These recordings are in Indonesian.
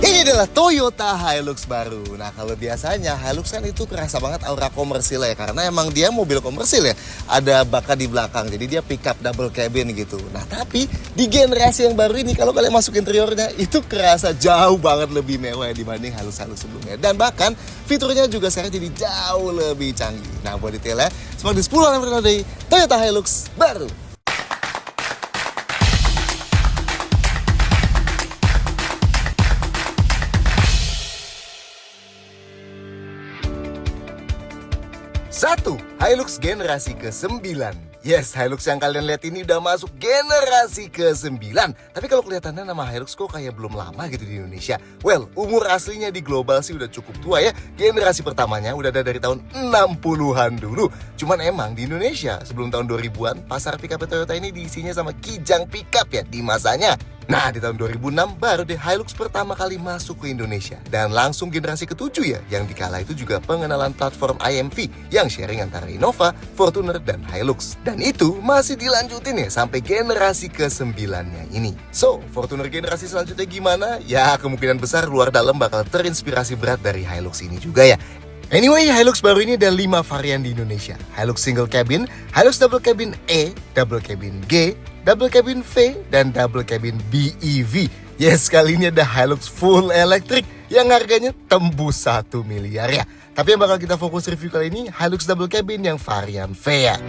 Ini adalah Toyota Hilux baru. Nah, kalau biasanya Hilux kan itu kerasa banget aura komersil ya, karena emang dia mobil komersil ya. Ada baka di belakang, jadi dia pickup double cabin gitu. Nah, tapi di generasi yang baru ini kalau kalian masuk interiornya itu kerasa jauh banget lebih mewah dibanding Hilux-Hilux sebelumnya. Dan bahkan fiturnya juga sekarang jadi jauh lebih canggih. Nah, buat detailnya seperti 10 dari Toyota Hilux baru. Satu, Hilux generasi ke-9. Yes, Hilux yang kalian lihat ini udah masuk generasi ke-9. Tapi kalau kelihatannya nama Hilux kok kayak belum lama gitu di Indonesia. Well, umur aslinya di global sih udah cukup tua ya. Generasi pertamanya udah ada dari tahun 60-an dulu. Cuman emang di Indonesia sebelum tahun 2000-an, pasar pickup Toyota ini diisinya sama kijang pickup ya di masanya. Nah, di tahun 2006 baru deh Hilux pertama kali masuk ke Indonesia. Dan langsung generasi ke-7 ya, yang dikala itu juga pengenalan platform IMV yang sharing antara Innova, Fortuner, dan Hilux. Dan itu masih dilanjutin ya sampai generasi ke-9-nya ini. So, Fortuner generasi selanjutnya gimana? Ya, kemungkinan besar luar dalam bakal terinspirasi berat dari Hilux ini juga ya. Anyway, Hilux baru ini ada 5 varian di Indonesia. Hilux single cabin, Hilux double cabin E, double cabin G, double cabin V, dan double cabin BEV. Yes, kali ini ada Hilux full electric yang harganya tembus 1 miliar ya. Tapi yang bakal kita fokus review kali ini Hilux double cabin yang varian V ya.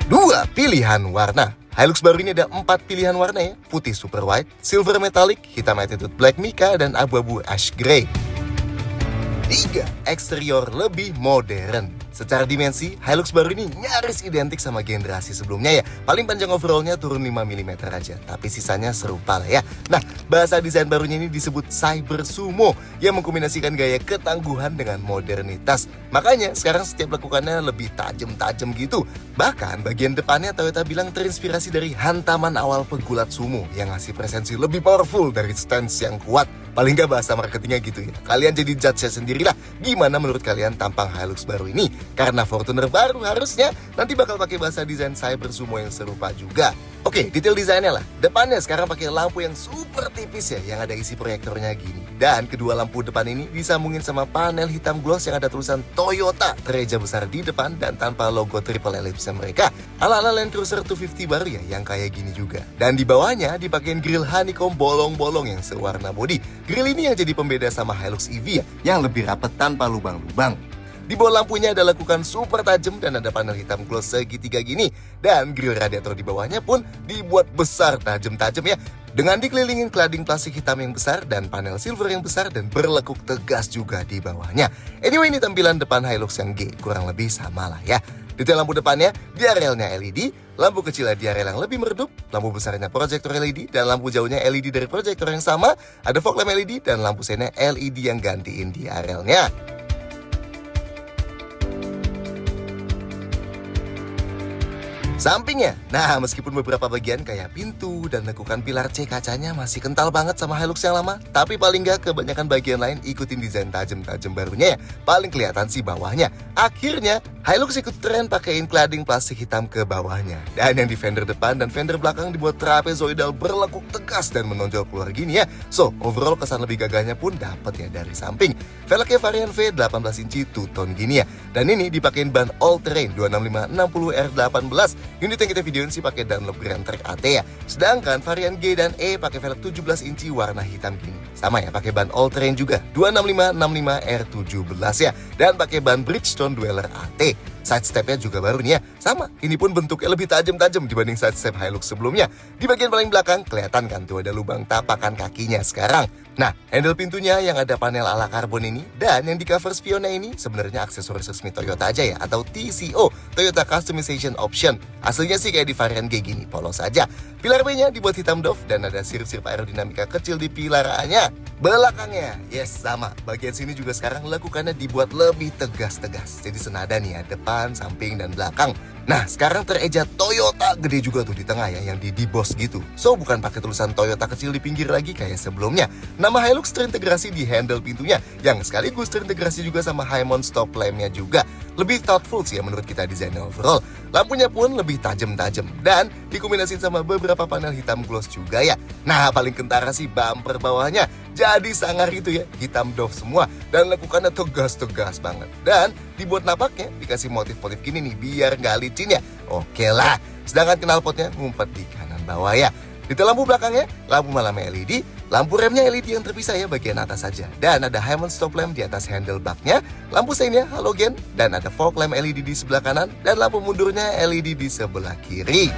2. Pilihan warna. Hilux baru ini ada 4 pilihan warna ya. Putih super white, silver metallic, hitam attitude black mica, dan abu-abu ash grey. 3. Eksterior lebih modern. Secara dimensi, Hilux baru ini nyaris identik sama generasi sebelumnya ya. Paling panjang overallnya turun 5 mm aja, tapi sisanya serupa lah ya. Nah, bahasa desain barunya ini disebut Cyber Sumo, yang mengkombinasikan gaya ketangguhan dengan modernitas. Makanya sekarang setiap lekukannya lebih tajam-tajam gitu. Bahkan bagian depannya Toyota bilang terinspirasi dari hantaman awal pegulat sumo yang ngasih presensi lebih powerful dari stance yang kuat. Paling gak bahasa marketingnya gitu ya. Kalian jadi judge sendirilah. Gimana menurut kalian tampang Hilux baru ini? Karena Fortuner baru harusnya nanti bakal pakai bahasa desain Cyber Sumo yang serupa juga. Oke, detail desainnya lah. Depannya sekarang pakai lampu yang super tipis ya, yang ada isi proyektornya gini. Dan kedua lampu depan ini disambungin sama panel hitam gloss yang ada tulisan Toyota tereja besar di depan dan tanpa logo triple ellipse mereka. Ala-ala Land Cruiser 250 baru ya, yang kayak gini juga. Dan di bawahnya dipakein grill honeycomb bolong-bolong yang sewarna body. Grill ini yang jadi pembeda sama Hilux EV ya, yang lebih rapat tanpa lubang-lubang. Di bawah lampunya ada lekukan super tajam dan ada panel hitam gloss segitiga gini. Dan grill radiator di bawahnya pun dibuat besar tajam-tajam ya. Dengan dikelilingin cladding plastik hitam yang besar dan panel silver yang besar dan berlekuk tegas juga di bawahnya. Anyway, ini tampilan depan Hilux yang G, kurang lebih sama lah ya. Detail lampu depannya, diarelnya LED, lampu kecilnya diarel yang lebih meredup, lampu besarnya proyektor LED, dan lampu jauhnya LED dari proyektor yang sama, ada fog lamp LED, dan lampu sennya LED yang gantiin diarelnya. Sampingnya, nah meskipun beberapa bagian kayak pintu dan lekukan pilar C kacanya masih kental banget sama Hilux yang lama, tapi paling gak kebanyakan bagian lain ikutin desain tajam-tajam barunya ya. Paling kelihatan sih bawahnya. Akhirnya, Hilux ikut tren pakein cladding plastik hitam ke bawahnya. Dan yang di fender depan dan fender belakang dibuat trapezoidal berlekuk tegas dan menonjol keluar gini ya. So, overall kesan lebih gagahnya pun dapet ya dari samping. Velgnya varian V 18 inci two-tone gini ya. Dan ini dipakein ban all-terrain 265/60R18. Unit yang kita videoin sih pakai Dunlop Grand Trek AT ya. Sedangkan varian G dan E pakai velg 17 inci warna hitam gini. Sama ya, pakai ban all-terrain juga 265/65R17 ya. Dan pakai ban Bridgestone Dweller AT. Side stepnya juga baru nih ya. Sama, ini pun bentuknya lebih tajam-tajam dibanding side step Hilux sebelumnya. Di bagian paling belakang kelihatan kan tuh ada lubang tapakan kakinya sekarang. Nah, handle pintunya yang ada panel ala karbon ini dan yang di cover spionnya ini sebenarnya aksesoris resmi Toyota aja ya, atau TCO, Toyota Customization Option. Aslinya sih kayak di varian G gini, polos aja. Pilar B-nya dibuat hitam doff dan ada sirip-sirip aerodinamika kecil di pilar A-nya. Belakangnya, yes sama. Bagian sini juga sekarang lekukannya dibuat lebih tegas-tegas. Jadi senada nih ya, depan depan, samping, dan belakang. Nah, sekarang tereja Toyota gede juga tuh di tengah ya, yang di D-Boss gitu. So, bukan pakai tulisan Toyota kecil di pinggir lagi kayak sebelumnya. Nama Hilux terintegrasi di handle pintunya, yang sekaligus terintegrasi juga sama High-mount stop lamp-nya juga. Lebih thoughtful sih ya menurut kita desainnya overall. Lampunya pun lebih tajam-tajam dan dikombinasikan sama beberapa panel hitam gloss juga ya. Nah, paling kentara sih bumper bawahnya. Jadi sangar gitu ya, hitam doff semua dan lekukannya tegas-tegas banget. Dan dibuat napaknya dikasih motif-motif gini nih biar nggak licin ya. Oke lah, sedangkan knalpotnya ngumpet di kanan bawah ya. Detail lampu belakangnya, lampu malamnya LED, lampu remnya LED yang terpisah ya bagian atas saja. Dan ada High-mount stop lamp di atas handlebagnya, lampu seinnya halogen, dan ada fog lamp LED di sebelah kanan, dan lampu mundurnya LED di sebelah kiri.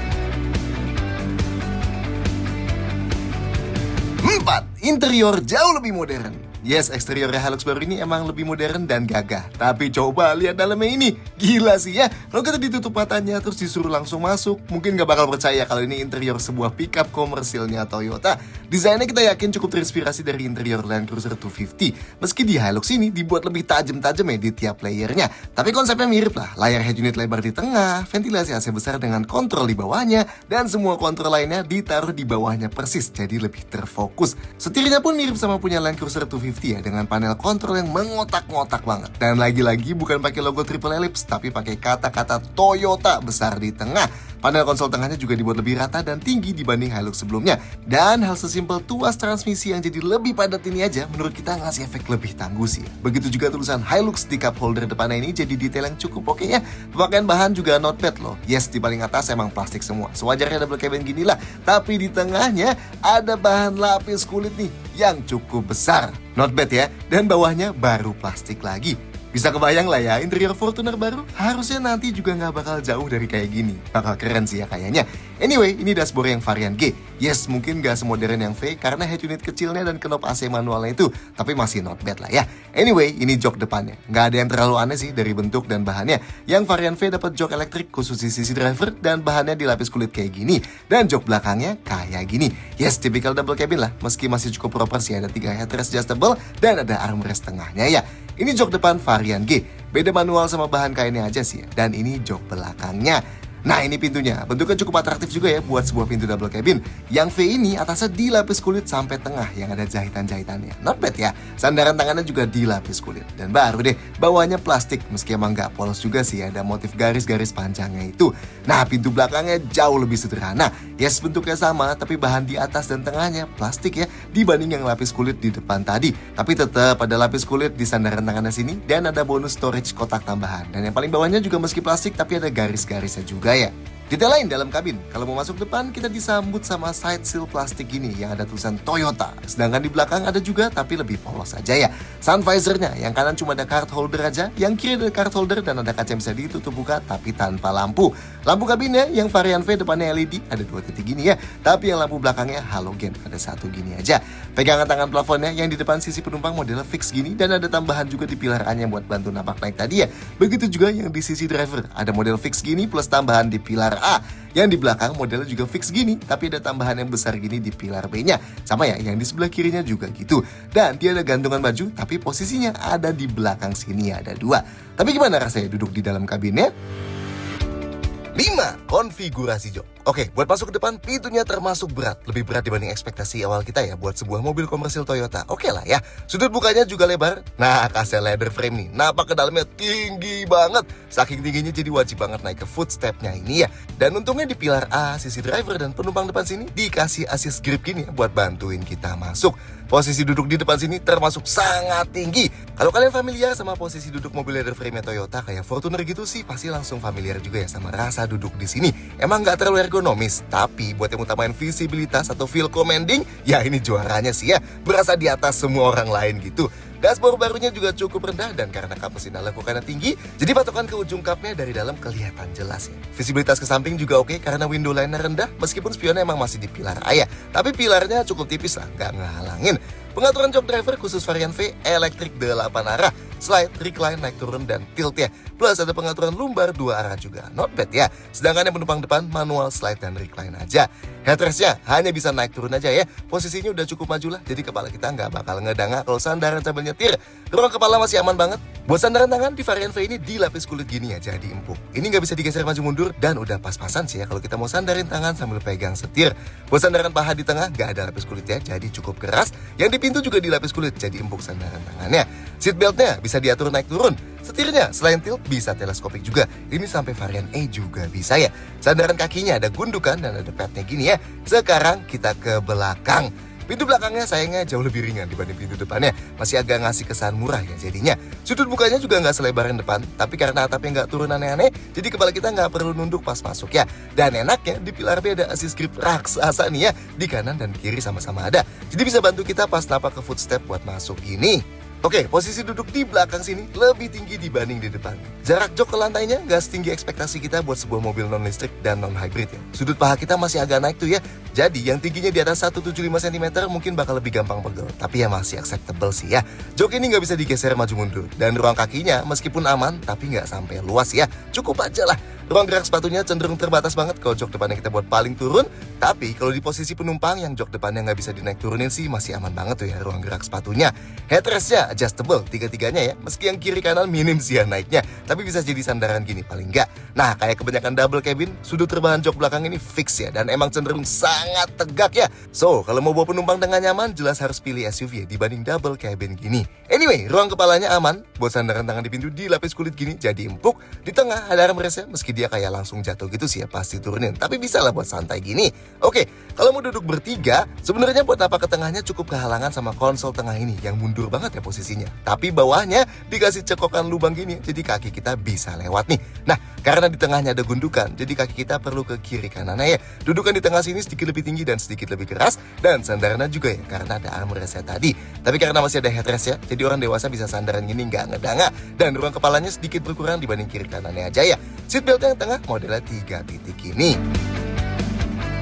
4. Interior jauh lebih modern. Yes, eksteriornya Hilux baru ini emang lebih modern dan gagah. Tapi coba lihat dalamnya ini. Gila sih ya. Kalau kita ditutup matanya terus disuruh langsung masuk, mungkin gak bakal percaya kalau ini interior sebuah pickup komersilnya Toyota. Desainnya kita yakin cukup terinspirasi dari interior Land Cruiser 250. Meski di Hilux ini dibuat lebih tajam-tajam ya di tiap layernya. Tapi konsepnya mirip lah. Layar head unit lebar di tengah, ventilasi AC besar dengan kontrol di bawahnya, dan semua kontrol lainnya ditaruh di bawahnya persis, jadi lebih terfokus. Setirnya pun mirip sama punya Land Cruiser 250 ya, dengan panel kontrol yang mengotak-ngotak banget. Dan lagi-lagi bukan pakai logo triple ellipse, tapi pakai kata-kata Toyota besar di tengah. Panel konsol tengahnya juga dibuat lebih rata dan tinggi dibanding Hilux sebelumnya. Dan hal sesimpel tuas transmisi yang jadi lebih padat ini aja menurut kita ngasih efek lebih tangguh sih. Begitu juga tulisan Hilux di cup holder depannya ini jadi detail yang cukup oke ya. Pemakaian bahan juga not bad loh. Yes, di paling atas emang plastik semua. Sewajarnya double cabin gini lah. Tapi di tengahnya ada bahan lapis kulit nih yang cukup besar. Not bad ya. Dan bawahnya baru plastik lagi. Bisa kebayang lah ya, interior Fortuner baru harusnya nanti juga nggak bakal jauh dari kayak gini. Bakal keren sih ya kayaknya. Anyway, ini dashboard yang varian G. Yes, mungkin nggak semodern yang V karena head unit kecilnya dan knob AC manualnya itu. Tapi masih not bad lah ya. Anyway, ini jok depannya. Nggak ada yang terlalu aneh sih dari bentuk dan bahannya. Yang varian V dapat jok elektrik khusus di sisi driver dan bahannya dilapis kulit kayak gini. Dan jok belakangnya kayak gini. Yes, typical double cabin lah. Meski masih cukup proper sih, ada 3 headrest adjustable dan ada armrest tengahnya ya. Ini jok depan varian G, beda manual sama bahan kainnya aja sih ya. Dan ini jok belakangnya. Nah, ini pintunya, bentuknya cukup atraktif juga ya buat sebuah pintu double cabin. Yang V ini atasnya dilapis kulit sampai tengah yang ada jahitan-jahitannya. Not bad ya, sandaran tangannya juga dilapis kulit. Dan baru deh, bawahnya plastik, meski emang gak polos juga sih, ada motif garis-garis panjangnya itu. Nah, pintu belakangnya jauh lebih sederhana. Yes, bentuknya sama, tapi bahan di atas dan tengahnya plastik ya, dibanding yang lapis kulit di depan tadi. Tapi tetap ada lapis kulit di sandaran tangannya sini, dan ada bonus storage kotak tambahan. Dan yang paling bawahnya juga meski plastik, tapi ada garis-garisnya juga ya. Detail lain dalam kabin, kalau mau masuk depan kita disambut sama side seal plastik gini yang ada tulisan Toyota. Sedangkan di belakang ada juga tapi lebih polos aja ya. Sun visornya, yang kanan cuma ada card holder aja, yang kiri ada card holder dan ada kaca yang bisa ditutup buka tapi tanpa lampu. Lampu kabinnya yang varian V depannya LED, ada 2 titik gini ya. Tapi yang lampu belakangnya halogen, ada 1 gini aja. Pegangan tangan plafonnya yang di depan sisi penumpang model fix gini dan ada tambahan juga di pilar A-nya buat bantu napak naik tadi ya. Begitu juga yang di sisi driver, ada model fix gini plus tambahan di pilar A. Yang di belakang modelnya juga fix gini, tapi ada tambahan yang besar gini di pilar B-nya. Sama ya, yang di sebelah kirinya juga gitu. Dan dia ada gantungan baju, tapi posisinya ada di belakang sini ada 2. Tapi gimana rasanya duduk di dalam kabinnya? 5. Konfigurasi jok. Oke, buat masuk ke depan, pintunya termasuk berat. Lebih berat dibanding ekspektasi awal kita ya buat sebuah mobil komersil Toyota. Oke lah ya. Sudut bukanya juga lebar. Nah, kasih leather frame nih. Napak ke dalamnya tinggi banget. Saking tingginya jadi wajib banget naik ke footstepnya ini ya. Dan untungnya di pilar A, sisi driver dan penumpang depan sini dikasih assist grip gini ya buat bantuin kita masuk. Posisi duduk di depan sini termasuk sangat tinggi. Kalau kalian familiar sama posisi duduk mobil leather frame-nya Toyota kayak Fortuner gitu sih, pasti langsung familiar juga ya sama rasa duduk di sini. Emang nggak terlalu ergonomis, tapi buat yang utamain visibilitas atau feel commanding, ya ini juaranya sih ya. Berasa di atas semua orang lain gitu. Dashboard barunya juga cukup rendah dan karena kap mesin lekukannya tinggi, jadi patokan ke ujung kapnya dari dalam kelihatan jelas ya. Visibilitas ke samping juga oke karena window line-nya rendah meskipun spionnya emang masih di pilar A ya. Tapi pilarnya cukup tipis lah, nggak ngehalangin. Pengaturan jok driver khusus varian V, elektrik 8 arah, slide, recline, naik turun, dan tilt ya. Plus ada pengaturan lumbar 2 arah juga, not bad ya. Sedangkan yang penumpang depan manual slide dan recline aja. Headrestnya hanya bisa naik turun aja ya. Posisinya udah cukup maju lah, jadi kepala kita nggak bakal ngedanga kalau sandaran sambil nyetir. Ruang kepala masih aman banget. Buat sandaran tangan di varian V ini dilapis kulit gini ya, jadi empuk. Ini nggak bisa digeser maju mundur dan udah pas-pasan sih ya kalau kita mau sandarin tangan sambil pegang setir. Buat sandaran paha di tengah nggak ada lapis kulit ya, jadi cukup keras. Yang di pintu juga dilapis kulit, jadi empuk sandaran tangannya. Seat beltnya bisa diatur naik turun. Setirnya selain tilt bisa teleskopik juga. Ini sampai varian E juga bisa ya. Sandaran kakinya ada gundukan dan ada padnya gini ya. Sekarang kita ke belakang. Pintu belakangnya sayangnya jauh lebih ringan dibanding pintu depannya. Masih agak ngasih kesan murah ya jadinya. Sudut mukanya juga nggak selebar yang depan. Tapi karena atapnya nggak turun aneh-aneh, jadi kepala kita nggak perlu nunduk pas masuk ya. Dan enaknya di pilar B ada assist grip raksasa nih ya. Di kanan dan kiri sama-sama ada. Jadi bisa bantu kita pas napak ke footstep buat masuk gini. Oke, posisi duduk di belakang sini lebih tinggi dibanding di depan. Jarak jok ke lantainya nggak setinggi ekspektasi kita buat sebuah mobil non-listrik dan non-hybrid ya. Sudut paha kita masih agak naik tuh ya. Jadi yang tingginya di atas 175 cm mungkin bakal lebih gampang pegel. Tapi ya masih acceptable sih ya. Jok ini nggak bisa digeser maju mundur. Dan ruang kakinya meskipun aman tapi nggak sampai luas ya. Cukup aja lah. Ruang gerak sepatunya cenderung terbatas banget kalau jok depannya kita buat paling turun. Tapi kalau di posisi penumpang yang jok depannya nggak bisa dinaik turunin sih masih aman banget tuh ya ruang gerak sepatunya. Headrestnya adjustable tiga-tiganya ya. Meski yang kiri kanan minim sih ya naiknya. Tapi bisa jadi sandaran gini paling nggak. Nah kayak kebanyakan double cabin, sudut terbahan jok belakang ini fix ya. Dan emang cenderung sangat tegak ya. So kalau mau bawa penumpang dengan nyaman jelas harus pilih SUV ya dibanding double cabin gini. Anyway, ruang kepalanya aman. Buat sandaran tangan di pintu dilapis kulit gini jadi empuk. Di tengah ada armrestnya meski dia kayak langsung jatuh gitu sih ya pasti turunin. Tapi bisa lah buat santai gini. Oke, kalau mau duduk bertiga, sebenarnya buat napak ke tengahnya cukup kehalangan sama konsol tengah ini yang mundur banget ya posisinya. Tapi bawahnya dikasih cekokan lubang gini, jadi kaki kita bisa lewat nih. Nah, karena di tengahnya ada gundukan, jadi kaki kita perlu ke kiri kanannya ya. Dudukan di tengah sini sedikit lebih tinggi dan sedikit lebih keras, dan sandarannya juga ya karena ada armrestnya tadi. Tapi karena masih ada headrest ya, jadi orang dewasa bisa sandaran gini nggak ngedanga. Dan ruang kepalanya sedikit berkurang dibanding kiri kanannya aja ya. Seatbelt yang tengah modelnya 3 titik ini.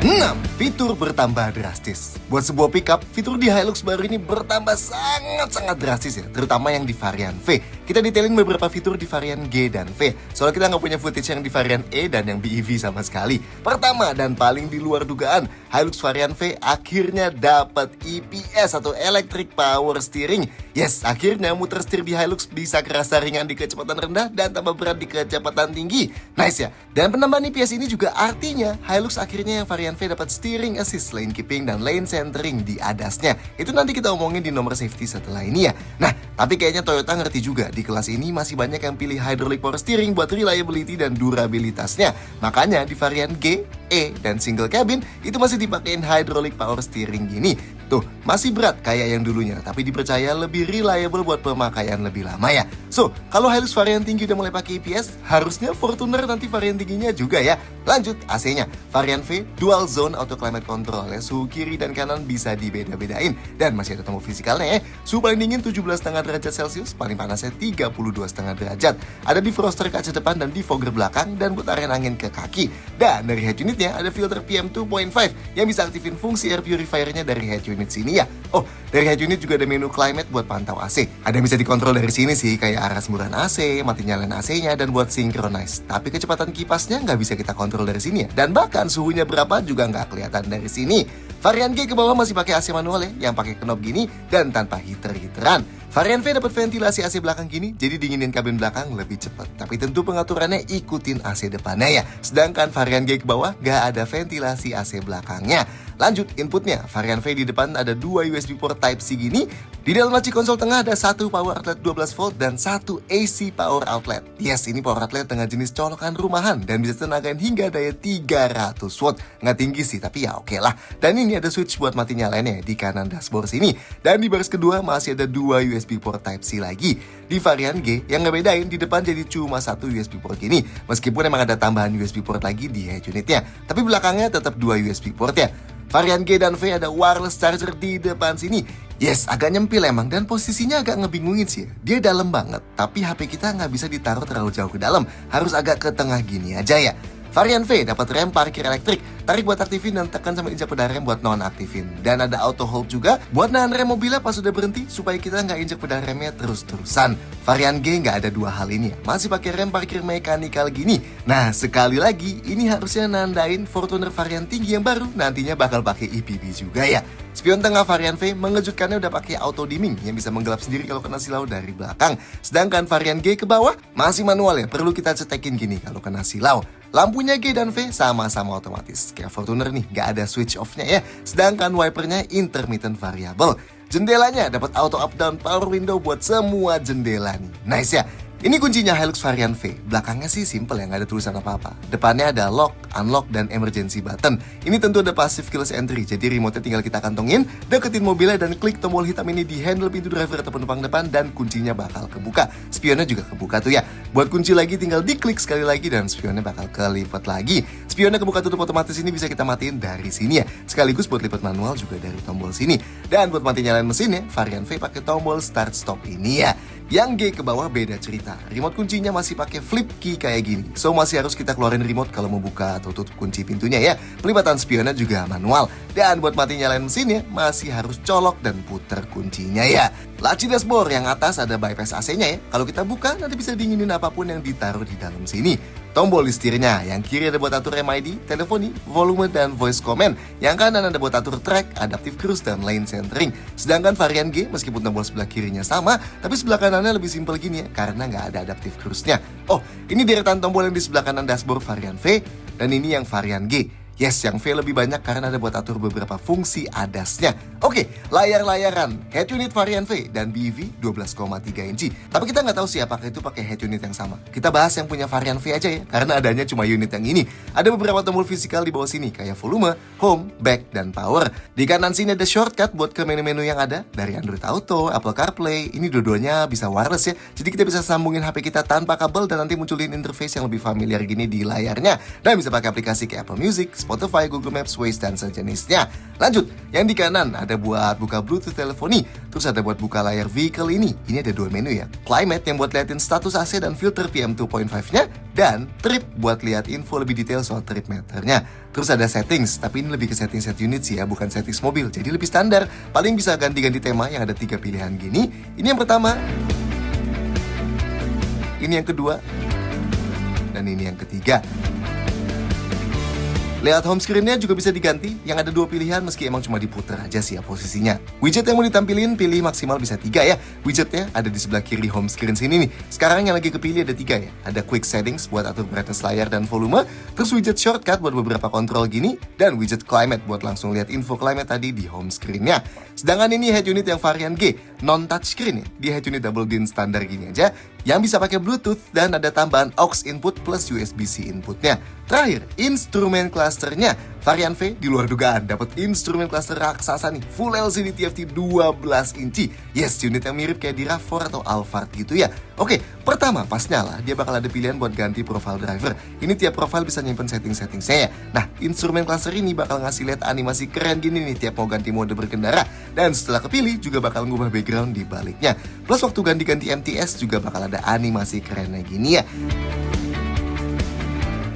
6. Fitur bertambah drastis. Buat sebuah pickup, fitur di Hilux baru ini bertambah sangat-sangat drastis ya, terutama yang di varian V. Kita detailin beberapa fitur di varian G dan V. Soalnya kita nggak punya footage yang di varian E dan yang BEV sama sekali. Pertama dan paling di luar dugaan, Hilux varian V akhirnya dapat EPS atau Electric Power Steering. Yes, akhirnya muter setir di Hilux bisa kerasa ringan di kecepatan rendah dan tambah berat di kecepatan tinggi. Nice ya. Dan penambahan EPS ini juga artinya Hilux akhirnya yang varian V dapat steering assist, lane keeping, dan lane centering di ADAS-nya. Itu nanti kita omongin di nomor safety setelah ini ya. Nah, tapi kayaknya Toyota ngerti juga di kelas ini masih banyak yang pilih hydraulic power steering buat reliability dan durabilitasnya. Makanya di varian G, E, dan single cabin itu masih dipakein hydraulic power steering gini. Tuh, masih berat kayak yang dulunya, tapi dipercaya lebih reliable buat pemakaian lebih lama ya. So, kalau Hilux varian tinggi udah mulai pakai EPS, harusnya Fortuner nanti varian tingginya juga ya. Lanjut, AC-nya. Varian V, dual zone auto climate control ya. Suhu kiri dan kanan bisa dibeda-bedain. Dan masih ada tombol fisikalnya ya. Suhu paling dingin 17,5 derajat Celcius, paling panasnya 32,5 derajat. Ada defroster kaca depan dan defogger belakang, dan putaran angin ke kaki. Dan dari head unitnya ada filter PM 2.5 yang bisa aktifin fungsi air purifiernya dari head unit sini ya. Oh, dari head unit juga ada menu climate buat pantau AC. Ada yang bisa dikontrol dari sini sih, kayak arah semburan AC, mati nyalain AC-nya, dan buat synchronize. Tapi kecepatan kipasnya nggak bisa kita kontrol dari sini ya. Dan bahkan suhunya berapa juga nggak kelihatan dari sini. Varian G ke bawah masih pakai AC manual ya, yang pakai knob gini dan tanpa heater-heateran. Varian V dapat ventilasi AC belakang gini, jadi dinginin kabin belakang lebih cepat. Tapi tentu pengaturannya ikutin AC depannya ya. Sedangkan varian G ke bawah nggak ada ventilasi AC belakangnya. Lanjut, inputnya. Varian V di depan ada 2 USB port Type-C gini. Di dalam laci konsol tengah ada 1 power outlet 12 volt dan 1 AC power outlet. Yes, ini power outlet dengan jenis colokan rumahan dan bisa tenagain hingga daya 300 watt. Nggak tinggi sih, tapi ya oke lah. Dan ini ada switch buat mati nyalainnya di kanan dashboard sini. Dan di baris kedua masih ada 2 USB port Type-C lagi. Di varian G, yang ngebedain di depan jadi cuma 1 USB port gini. Meskipun emang ada tambahan USB port lagi di head unitnya. Tapi belakangnya tetap 2 USB port ya. Varian G dan V ada wireless charger di depan sini. Yes, agak nyempil emang dan posisinya agak ngebingungin sih. Dia dalam banget, tapi HP kita nggak bisa ditaruh terlalu jauh ke dalam. Harus agak ke tengah gini aja ya. Varian V dapat rem parkir elektrik, tarik buat aktifin dan tekan sama injak pedal rem buat non-aktifin. Dan ada auto hold juga buat nahan rem mobilnya pas sudah berhenti supaya kita nggak injak pedal remnya terus-terusan. Varian G nggak ada dua hal ini ya, masih pakai rem parkir mekanikal gini. Nah sekali lagi ini harusnya nandain Fortuner varian tinggi yang baru nantinya bakal pakai EPB juga ya. Spion tengah varian V mengejutkannya udah pakai auto dimming yang bisa menggelap sendiri kalau kena silau dari belakang. Sedangkan varian G ke bawah masih manual ya, perlu kita cetekin gini kalau kena silau. Lampunya G dan V sama-sama otomatis. Kayak Fortuner nih, gak ada switch off-nya ya. Sedangkan wipernya intermittent variable. Jendelanya dapat auto up down power window buat semua jendela nih. Nice ya. Ini kuncinya Hilux varian V. Belakangnya sih simple ya, nggak ada tulisan apa-apa. Depannya ada lock, unlock, dan emergency button. Ini tentu ada passive keyless entry, jadi remote-nya tinggal kita kantongin, deketin mobilnya dan klik tombol hitam ini di handle pintu driver atau penumpang depan dan kuncinya bakal kebuka. Spionnya juga kebuka tuh ya. Buat kunci lagi tinggal diklik sekali lagi dan spionnya bakal kelipat lagi. Spionnya kebuka tutup otomatis ini bisa kita matiin dari sini ya. Sekaligus buat lipat manual juga dari tombol sini. Dan buat mati nyalain mesinnya, varian V pakai tombol start stop ini ya. Yang G ke bawah beda cerita. Remote kuncinya masih pakai flip key kayak gini. So masih harus kita keluarin remote kalau mau buka atau tutup kunci pintunya ya. Pelibatan spionnya juga manual. Dan buat mati nyalain mesinnya masih harus colok dan puter kuncinya ya. Laci dashboard yang atas ada bypass AC-nya ya. Kalau kita buka nanti bisa dinginin apapun yang ditaruh di dalam sini. Tombol di setirnya, yang kiri ada buat atur MID, teleponi, volume, dan voice command. Yang kanan ada buat atur track, adaptive cruise, dan lane centering. Sedangkan varian G, meskipun tombol sebelah kirinya sama, tapi sebelah kanannya lebih simpel gini ya, karena nggak ada adaptive cruise-nya. Oh, ini deretan tombol yang di sebelah kanan dashboard varian V, dan ini yang varian G. Yes, yang V lebih banyak karena ada buat atur beberapa fungsi ADAS-nya. Oke, layar-layaran head unit varian V dan BEV 12,3 inci. Tapi kita nggak tahu sih apakah itu pakai head unit yang sama. Kita bahas yang punya varian V aja ya, karena adanya cuma unit yang ini. Ada beberapa tombol fisikal di bawah sini, kayak volume, home, back, dan power. Di kanan sini ada shortcut buat ke menu-menu yang ada, dari Android Auto, Apple CarPlay. Ini dua-duanya bisa wireless ya, jadi kita bisa sambungin HP kita tanpa kabel dan nanti munculin interface yang lebih familiar gini di layarnya. Dan bisa pakai aplikasi kayak Apple Music, Spotify, Google Maps, Waze, dan sejenisnya. Lanjut, yang di kanan ada buat buka Bluetooth teleponi, terus ada buat buka layar vehicle ini. Ini ada dua menu ya, Climate yang buat liatin status AC dan filter PM 2.5-nya, dan Trip buat lihat info lebih detail soal trip meternya. Terus ada settings, tapi ini lebih ke setting set unit sih ya, bukan settings mobil, jadi lebih standar. Paling bisa ganti-ganti tema yang ada 3 pilihan gini. Ini yang pertama, ini yang kedua, dan ini yang ketiga. Layout home screen-nya juga bisa diganti, yang ada 2 pilihan meski emang cuma diputer aja sih ya posisinya. Widget yang mau ditampilin, pilih maksimal bisa 3 ya. Widgetnya ada di sebelah kiri home screen sini nih. Sekarang yang lagi kepilih ada 3 ya. Ada quick settings buat atur brightness layar dan volume, terus widget shortcut buat beberapa kontrol gini, dan widget climate buat langsung lihat info climate tadi di home screen-nya. Sedangkan ini head unit yang varian G, non-touchscreen ya. Di head unit double DIN standar gini aja, yang bisa pakai Bluetooth dan ada tambahan aux input plus USB-C inputnya. Terakhir, instrumen clusternya. Varian V di luar dugaan dapat instrumen cluster raksasa nih, full LCD TFT 12 inci. Yes, unit yang mirip kayak di RAV4 atau Alphard gitu ya. Oke, pertama pas nyala dia bakal ada pilihan buat ganti profile driver. Ini tiap profile bisa nyimpen setting-settingsnya ya. Nah, instrumen cluster ini bakal ngasih lihat animasi keren gini nih tiap mau ganti mode berkendara. Dan setelah kepilih juga bakal ngubah background di baliknya. Plus waktu ganti-ganti MTS juga bakal ada animasi kerennya gini ya.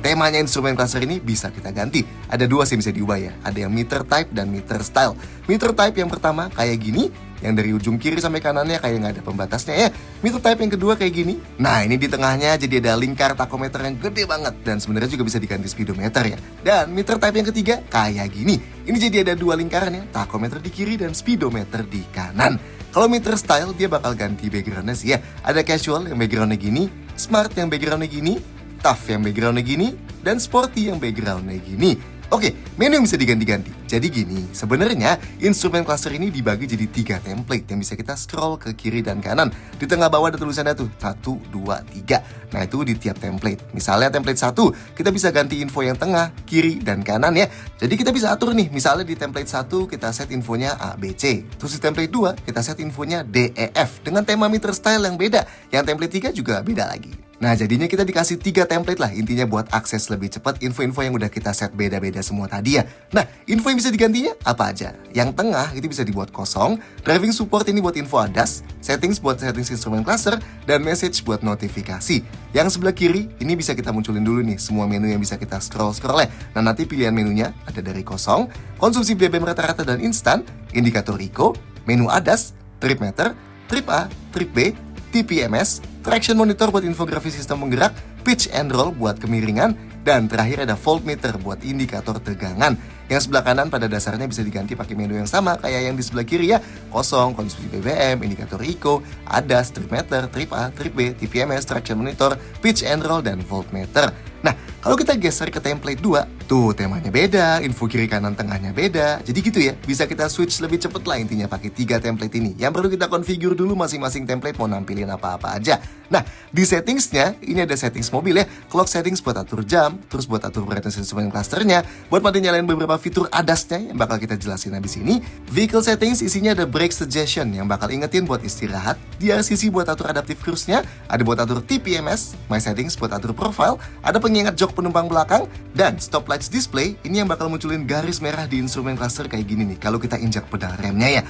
Temanya instrumen cluster ini bisa kita ganti. Ada 2 sih bisa diubah ya. Ada yang meter type dan meter style. Meter type yang pertama kayak gini, yang dari ujung kiri sampai kanannya kayak nggak ada pembatasnya ya. Meter type yang kedua kayak gini. Nah ini di tengahnya jadi ada lingkar tachometer yang gede banget. Dan sebenarnya juga bisa diganti speedometer ya. Dan meter type yang ketiga kayak gini. Ini jadi ada 2 lingkaran ya. Tachometer di kiri dan speedometer di kanan. Kalau meter style dia bakal ganti backgroundnya sih ya. Ada casual yang backgroundnya gini, smart yang backgroundnya gini, tough yang backgroundnya gini, dan sporty yang backgroundnya gini. Oke, menu yang bisa diganti-ganti. Jadi gini, sebenarnya instrumen cluster ini dibagi jadi 3 template yang bisa kita scroll ke kiri dan kanan. Di tengah bawah ada tulisannya tuh 1, 2, 3. Nah itu di tiap template. Misalnya template 1, kita bisa ganti info yang tengah, kiri, dan kanan ya. Jadi kita bisa atur nih, misalnya di template 1 kita set infonya A, B, C. Terus di template 2 kita set infonya D, E, F dengan tema meter style yang beda. Yang template 3 juga beda lagi. Nah, jadinya kita dikasih 3 template lah intinya buat akses lebih cepat info-info yang udah kita set beda-beda semua tadi ya. Nah, info yang bisa digantinya apa aja? Yang tengah itu bisa dibuat kosong, driving support ini buat info ADAS, settings buat settings instrumen cluster, dan message buat notifikasi. Yang sebelah kiri ini bisa kita munculin dulu nih semua menu yang bisa kita scroll-scroll ya. Nah, nanti pilihan menunya ada dari kosong, konsumsi BBM rata-rata dan instan, indikator ICO, menu ADAS, trip meter, trip A, trip B, TPMS, traction monitor buat infografi sistem penggerak, pitch and roll buat kemiringan, dan terakhir ada voltmeter buat indikator tegangan. Yang sebelah kanan pada dasarnya bisa diganti pakai menu yang sama kayak yang di sebelah kiri ya. Kosong, konsumsi BBM, indikator ICO, ADAS, trip meter, trip A, trip B, TPMS, traction monitor, pitch and roll, dan voltmeter. Nah, kalau kita geser ke template 2, tuh temanya beda, info kiri kanan tengahnya beda. Jadi gitu ya, bisa kita switch lebih cepet lah intinya pakai 3 template ini. Yang perlu kita configure dulu masing-masing template mau nampilin apa-apa aja. Nah, di settingsnya, ini ada settings mobil ya. Clock settings buat atur jam, terus buat atur brightness instrumen clusternya, buat mati nyalain beberapa fitur ADAS-nya yang bakal kita jelasin habis ini. Vehicle settings isinya ada brake suggestion yang bakal ingetin buat istirahat, DRCC buat atur adaptive cruise-nya, ada buat atur TPMS, my settings buat atur profile, ada pengingat jok penumpang belakang, dan stop lights display ini yang bakal munculin garis merah di instrumen cluster kayak gini nih kalau kita injak pedal remnya ya.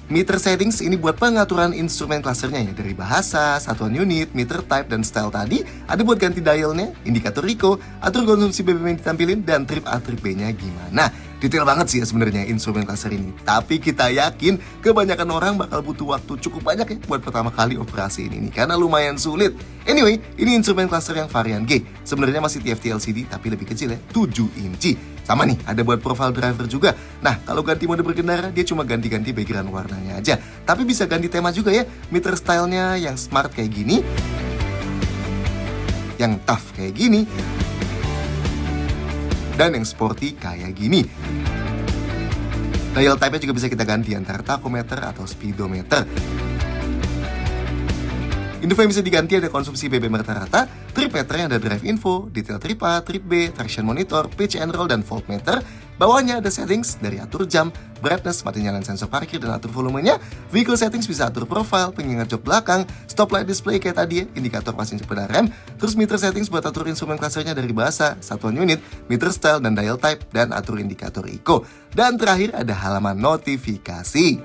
Meter settings ini buat pengaturan instrumen clusternya ya, dari bahasa, satuan unit, meter type, dan style tadi. Ada buat ganti dialnya, indikator ICO, atur konsumsi BBM yang ditampilin, dan trip A, trip B-nya gimana. Detail banget sih ya sebenarnya instrumen cluster ini. Tapi kita yakin kebanyakan orang bakal butuh waktu cukup banyak ya buat pertama kali operasi ini karena lumayan sulit. Anyway, ini instrumen cluster yang varian G. Sebenarnya masih TFT LCD tapi lebih kecil ya, 7 inci. Sama nih, ada buat profile driver juga. Nah, kalau ganti mode berkendara, dia cuma ganti-ganti background warnanya aja. Tapi bisa ganti tema juga ya. Meter stylenya yang smart kayak gini, yang tough kayak gini, dan yang sporty kayak gini. Dial type-nya juga bisa kita ganti antara tachometer atau speedometer. Info yang bisa diganti ada konsumsi BBM rata-rata, trip meternya ada drive info, detail trip A, trip B, traction monitor, pitch and roll, dan voltmeter. Bawahnya ada settings dari atur jam, brightness, mati nyalain sensor parkir, dan atur volumenya. Vehicle settings bisa atur profile, pengingat jok belakang, stop light display kayak tadi ya, indikator passing pedal rem. Terus meter settings buat atur instrumen clusternya dari bahasa, satuan unit, meter style, dan dial type, dan atur indikator ICO. Dan terakhir ada halaman notifikasi.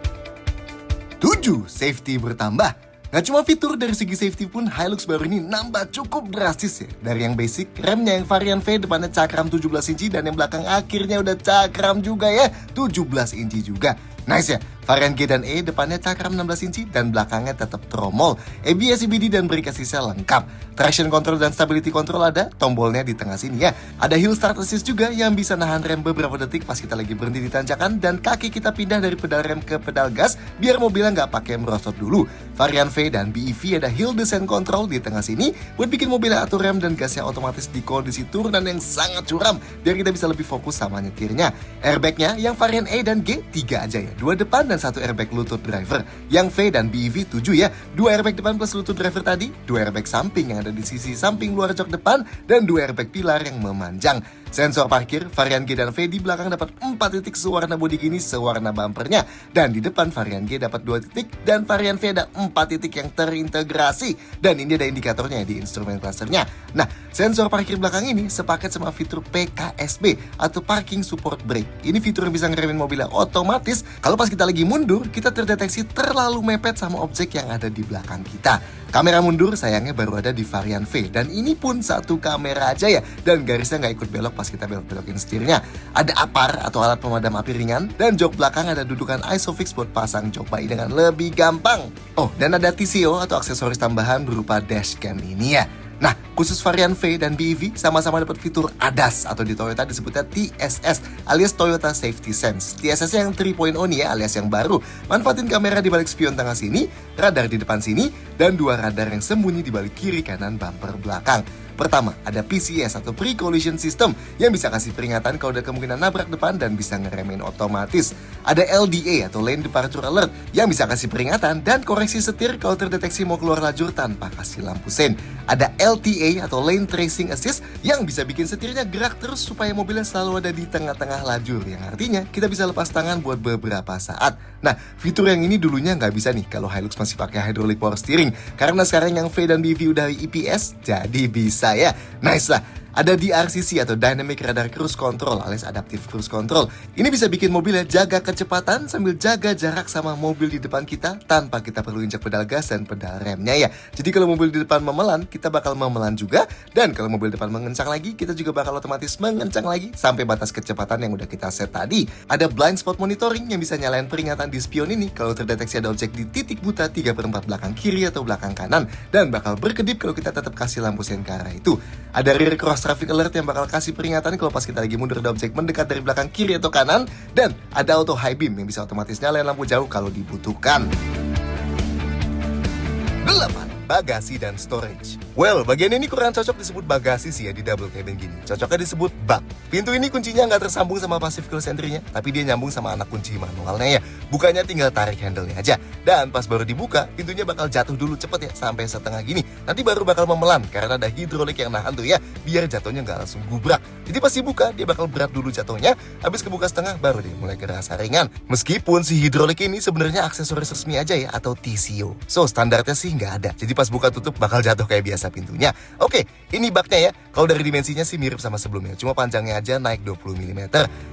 7. Safety bertambah. Gak cuma fitur, dari segi safety pun Hilux baru ini nambah cukup drastis ya. Dari yang basic, remnya yang varian V depannya cakram 17 inci dan yang belakang akhirnya udah cakram juga ya, 17 inci juga. Nice ya, varian G dan E depannya cakram 16 inci dan belakangnya tetap tromol. ABS, CBD, dan brake assist lengkap. Traction control dan stability control ada, tombolnya di tengah sini ya. Ada hill start assist juga yang bisa nahan rem beberapa detik pas kita lagi berhenti di tanjakan dan kaki kita pindah dari pedal rem ke pedal gas biar mobilnya nggak pakai merosot dulu. Varian V dan BEV ada hill descent control di tengah sini buat bikin mobilnya atur rem dan gasnya otomatis di kondisi turunan yang sangat curam biar kita bisa lebih fokus sama nyetirnya. Airbagnya yang varian E dan G 3 aja ya, 2 depan dan 1 airbag lutut driver. Yang V dan BEV 7 ya, 2 airbag depan plus lutut driver tadi, 2 airbag samping yang ada di sisi samping luar jok depan, dan 2 airbag pilar yang memanjang. Sensor parkir varian G dan V di belakang dapat 4 titik sewarna bodi gini sewarna bumpernya, dan di depan varian G dapat 2 titik dan varian V ada 4 titik yang terintegrasi, dan ini ada indikatornya di instrumen clusternya. Nah, sensor parkir belakang ini sepaket sama fitur PKSB atau Parking Support Brake. Ini fitur yang bisa ngeremin mobilnya otomatis kalau pas kita lagi mundur kita terdeteksi terlalu mepet sama objek yang ada di belakang kita. Kamera mundur sayangnya baru ada di varian V, dan ini pun satu kamera aja ya, dan garisnya nggak ikut belok pas kita belok-belokin setirnya. Ada APAR atau alat pemadam api ringan, dan jok belakang ada dudukan ISOFIX buat pasang jok bayi dengan lebih gampang. Oh, dan ada TCO atau aksesoris tambahan berupa dashcam ini ya. Nah, khusus varian V dan BEV sama-sama dapat fitur ADAS atau di Toyota disebutnya TSS alias Toyota Safety Sense. TSS yang 3.0 nih ya, alias yang baru. Manfaatin kamera di balik spion tengah sini, radar di depan sini, dan 2 radar yang sembunyi di balik kiri kanan bumper belakang. Pertama, ada PCS atau Pre-Collision System yang bisa kasih peringatan kalau ada kemungkinan nabrak depan dan bisa ngeremehin otomatis. Ada LDA atau Lane Departure Alert yang bisa kasih peringatan dan koreksi setir kalau terdeteksi mau keluar lajur tanpa kasih lampu sen. Ada LTA atau Lane Tracing Assist yang bisa bikin setirnya gerak terus supaya mobilnya selalu ada di tengah-tengah lajur, yang artinya kita bisa lepas tangan buat beberapa saat. Nah, fitur yang ini dulunya nggak bisa nih kalau Hilux masih pakai hydraulic power steering, karena sekarang yang V dan BV udah EPS, jadi bisa ya. Nice lah. Ada DRCC atau Dynamic Radar Cruise Control alias Adaptive Cruise Control. Ini bisa bikin mobilnya jaga kecepatan sambil jaga jarak sama mobil di depan kita tanpa kita perlu injak pedal gas dan pedal remnya ya. Jadi kalau mobil di depan memelan, kita bakal memelan juga. Dan kalau mobil depan mengencang lagi, kita juga bakal otomatis mengencang lagi sampai batas kecepatan yang udah kita set tadi. Ada Blind Spot Monitoring yang bisa nyalain peringatan di spion ini kalau terdeteksi ada objek di titik buta 3/4 belakang kiri atau belakang kanan. Dan bakal berkedip kalau kita tetap kasih lampu sen ke arah itu. Ada Rear Cross Traffic Alert yang bakal kasih peringatan kalau pas kita lagi mundur ada objek mendekat dari belakang kiri atau kanan. Dan ada Auto High Beam yang bisa otomatis nyalain lampu jauh kalau dibutuhkan. 8. Bagasi dan storage. Well, bagian ini kurang cocok disebut bagasi sih ya di double cabin gini. Cocoknya disebut bak. Pintu ini kuncinya nggak tersambung sama passive keyless entry-nya, tapi dia nyambung sama anak kunci manualnya ya. Bukannya tinggal tarik handle-nya aja. Dan pas baru dibuka, pintunya bakal jatuh dulu cepet ya, sampai setengah gini. Nanti baru bakal memelan, karena ada hidrolik yang nahan tuh ya, biar jatuhnya nggak langsung gubrak. Jadi pas dibuka, dia bakal berat dulu jatuhnya, habis kebuka setengah, baru deh mulai kerasa ringan. Meskipun si hidrolik ini sebenarnya aksesoris resmi aja ya, atau TCO. So, standarnya sih nggak ada. Jadi pas buka tutup bakal jatuh kayak biasa pintunya. Oke, ini baknya ya. Kalau dari dimensinya sih mirip sama sebelumnya, cuma panjangnya aja naik 20 mm.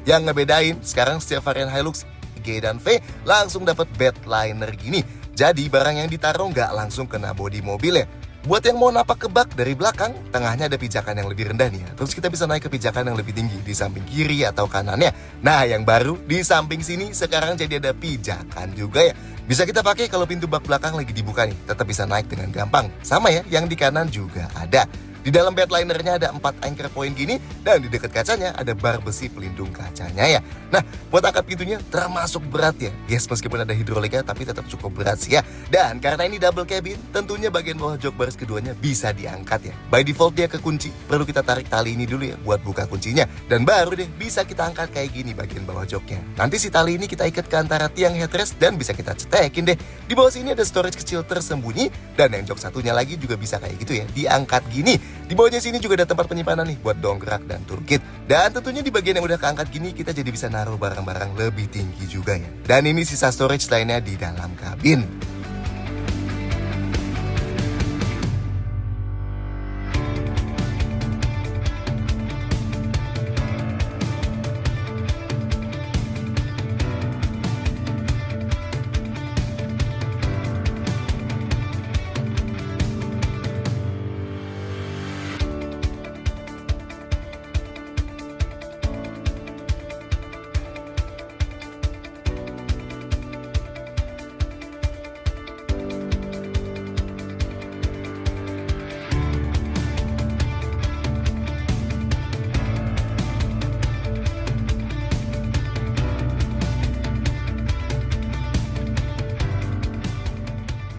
Yang ngebedain, sekarang setiap varian Hilux G dan V langsung dapat bed liner gini. Jadi barang yang ditaruh nggak langsung kena bodi mobil ya. Buat yang mau napak ke bak dari belakang, tengahnya ada pijakan yang lebih rendah nih ya. Terus kita bisa naik ke pijakan yang lebih tinggi di samping kiri atau kanannya. Nah, yang baru di samping sini sekarang jadi ada pijakan juga ya. Bisa kita pakai kalau pintu bak belakang lagi dibuka nih, tetap bisa naik dengan gampang. Sama ya, yang di kanan juga ada. Di dalam bed linernya ada 4 anchor point gini, dan di dekat kacanya ada bar besi pelindung kacanya ya. Nah, buat angkat pintunya termasuk berat ya. Yes, meskipun ada hidroliknya tapi tetap cukup berat sih ya. Dan karena ini double cabin, tentunya bagian bawah jok baris keduanya bisa diangkat ya. By default dia kekunci, perlu kita tarik tali ini dulu ya buat buka kuncinya. Dan baru deh bisa kita angkat kayak gini bagian bawah joknya. Nanti si tali ini kita ikat ke antara tiang headrest dan bisa kita cetekin deh. Di bawah sini ada storage kecil tersembunyi, dan yang jok satunya lagi juga bisa kayak gitu ya, diangkat gini. Di bawahnya sini juga ada tempat penyimpanan nih buat dongkrak dan toolkit. Dan tentunya di bagian yang udah keangkat gini kita jadi bisa naruh barang-barang lebih tinggi juga ya. Dan ini sisa storage lainnya di dalam kabin.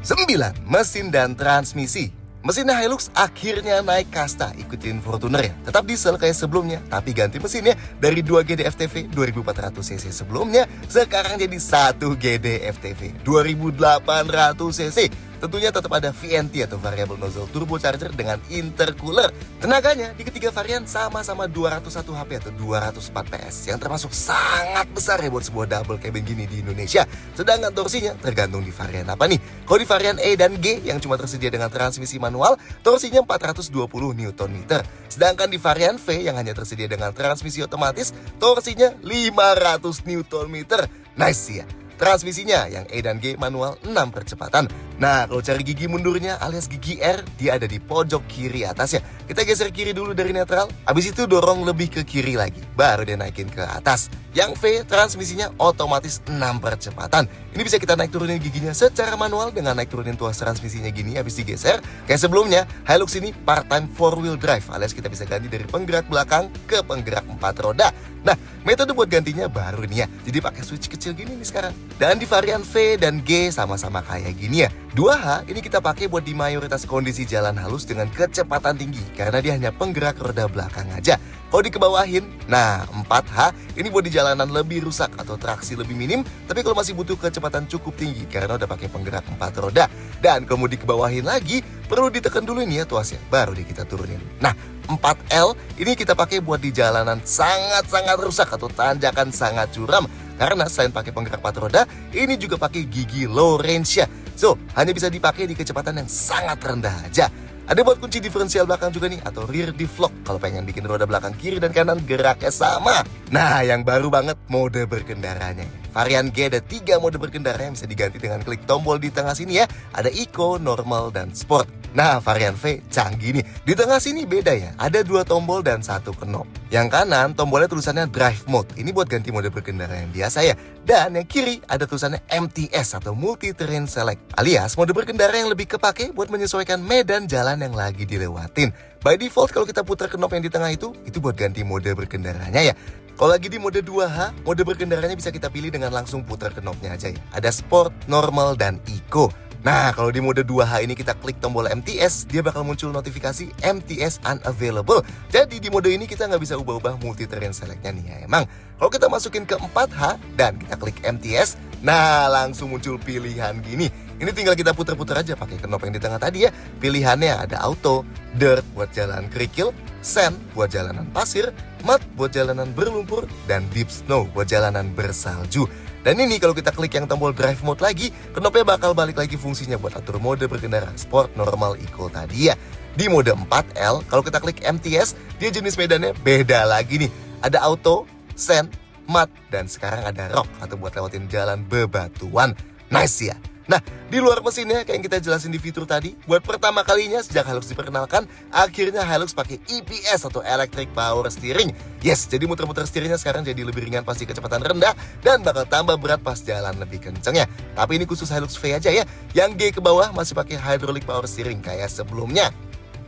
Sembilan, mesin dan transmisi. Mesinnya Hilux akhirnya naik kasta, ikutin Fortuner ya. Tetap diesel kayak sebelumnya, tapi ganti mesinnya dari 2 GD FTV 2400 cc sebelumnya, sekarang jadi 1 GD FTV 2800 cc. Tentunya tetap ada VNT atau Variable Nozzle Turbocharger dengan intercooler. Tenaganya di ketiga varian sama-sama 201 HP atau 204 PS, yang termasuk sangat besar ya buat sebuah double cabin gini di Indonesia. Sedangkan torsinya tergantung di varian apa nih. Kalau di varian E dan G yang cuma tersedia dengan transmisi manual, torsinya 420 Nm. Sedangkan di varian V yang hanya tersedia dengan transmisi otomatis, torsinya 500 Nm. Nice ya. Transmisinya yang E dan G manual 6 percepatan. Nah, kalau cari gigi mundurnya alias gigi R, dia ada di pojok kiri atas ya. Kita geser kiri dulu dari netral, habis itu dorong lebih ke kiri lagi, baru dia naikin ke atas. Yang V, transmisinya otomatis 6 percepatan. Ini bisa kita naik turunin giginya secara manual dengan naik turunin tuas transmisinya gini habis digeser. Kayak sebelumnya, Hilux ini part-time 4-wheel drive alias kita bisa ganti dari penggerak belakang ke penggerak 4 roda. Nah, metode buat gantinya baru nih ya. Jadi pakai switch kecil gini nih sekarang. Dan di varian V dan G sama-sama kayak gini ya. 2H ini kita pakai buat di mayoritas kondisi jalan halus dengan kecepatan tinggi karena dia hanya penggerak roda belakang aja. Kalau dikebawahin, nah 4H ini buat di jalanan lebih rusak atau traksi lebih minim, tapi kalau masih butuh kecepatan cukup tinggi karena udah pakai penggerak 4 roda. Dan kalau mau dikebawahin lagi, perlu ditekan dulu nih ya tuasnya, baru deh kita turunin. Nah 4L ini kita pakai buat di jalanan sangat-sangat rusak atau tanjakan sangat curam. Karena selain pakai penggerak 4 roda, ini juga pakai gigi low range ya. So, hanya bisa dipakai di kecepatan yang sangat rendah aja. Ada buat kunci diferensial belakang juga nih, atau rear deflock kalau pengen bikin roda belakang kiri dan kanan geraknya sama. Nah, yang baru banget mode berkendaranya. Varian G ada 3 mode berkendara yang bisa diganti dengan klik tombol di tengah sini ya. Ada Eco, Normal, dan Sport. Nah, varian V canggih nih. Di tengah sini beda ya, ada 2 tombol dan 1 knob. Yang kanan tombolnya tulisannya Drive Mode, ini buat ganti mode berkendara yang biasa ya. Dan yang kiri ada tulisannya MTS atau Multi Terrain Select, alias mode berkendara yang lebih kepake buat menyesuaikan medan jalan yang lagi dilewatin. By default kalau kita putar knob yang di tengah itu buat ganti mode berkendaranya ya. Kalau lagi di mode 2H, mode berkendaranya bisa kita pilih dengan langsung putar knobnya aja ya. Ada Sport, Normal, dan Eco. Nah, kalau di mode 2H ini kita klik tombol MTS, dia bakal muncul notifikasi MTS Unavailable. Jadi di mode ini kita nggak bisa ubah-ubah multi terrain select-nya nih ya emang. Kalau kita masukin ke 4H dan kita klik MTS, nah langsung muncul pilihan gini. Ini tinggal kita putar-putar aja pakai knob yang di tengah tadi ya. Pilihannya ada Auto, Dirt buat jalan kerikil, Sand buat jalanan pasir, Mud buat jalanan berlumpur, dan Deep Snow buat jalanan bersalju. Dan ini kalau kita klik yang tombol Drive Mode lagi, knobnya bakal balik lagi fungsinya buat atur mode berkendara Sport, Normal, Eco tadi ya. Di mode 4L, kalau kita klik MTS, dia jenis medannya beda lagi nih. Ada Auto, Sand, Mud, dan sekarang ada Rock atau buat lewatin jalan bebatuan. Nice ya. Nah, di luar mesinnya kayak yang kita jelasin di fitur tadi, buat pertama kalinya sejak Hilux diperkenalkan, akhirnya Hilux pakai EPS atau Electric Power Steering. Yes, jadi muter-muter steeringnya sekarang jadi lebih ringan pas di kecepatan rendah dan bakal tambah berat pas jalan lebih kenceng ya. Tapi ini khusus Hilux V aja ya. Yang G ke bawah masih pakai Hydraulic Power Steering kayak sebelumnya.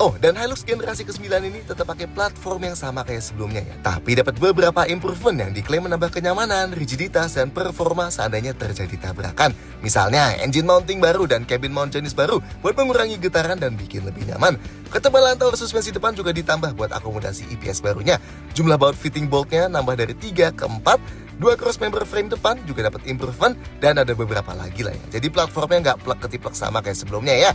Oh, dan Hilux generasi ke-9 ini tetap pakai platform yang sama kayak sebelumnya ya. Tapi dapat beberapa improvement yang diklaim menambah kenyamanan, rigiditas, dan performa seandainya terjadi tabrakan. Misalnya, engine mounting baru dan cabin mount jenis baru buat mengurangi getaran dan bikin lebih nyaman. Ketebalan tower suspensi depan juga ditambah buat akomodasi EPS barunya. Jumlah baut fitting boltnya nambah dari 3 ke 4. 2 cross member frame depan juga dapat improvement dan ada beberapa lagi lah ya. Jadi platformnya nggak plek-ketiplek sama kayak sebelumnya ya.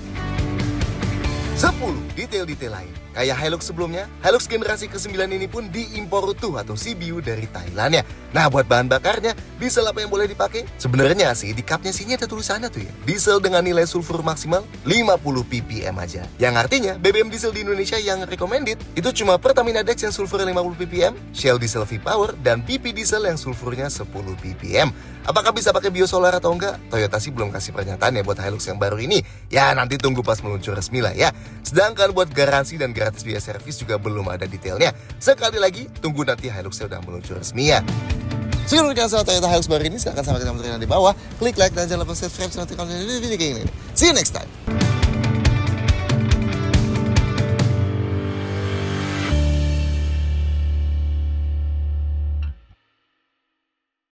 10 detail-detail lain. Kayak Hilux sebelumnya, Hilux generasi ke-9 ini pun diimpor utuh atau CBU dari Thailand ya. Nah, buat bahan bakarnya, diesel apa yang boleh dipakai? Sebenarnya sih di cupnya sini ada tulisannya tuh ya. Diesel dengan nilai sulfur maksimal 50 ppm aja. Yang artinya BBM diesel di Indonesia yang recommended itu cuma Pertamina Dex yang sulfurnya 50 ppm, Shell Diesel V-Power, dan PP Diesel yang sulfurnya 10 ppm. Apakah bisa pakai biosolar atau enggak? Toyota sih belum kasih pernyataan ya buat Hilux yang baru ini. Ya nanti tunggu pas meluncur resmi lah ya. Sedangkan buat garansi dan gratis biaya servis juga belum ada detailnya. Sekali lagi, tunggu nanti Hiluxnya udah meluncur resmi ya. Sebelum kita sama Toyota Hilux baru ini, silahkan sampai kita di bawah. Klik like dan jangan lupa subscribe. Nanti kalau video kayak gini. See you next time.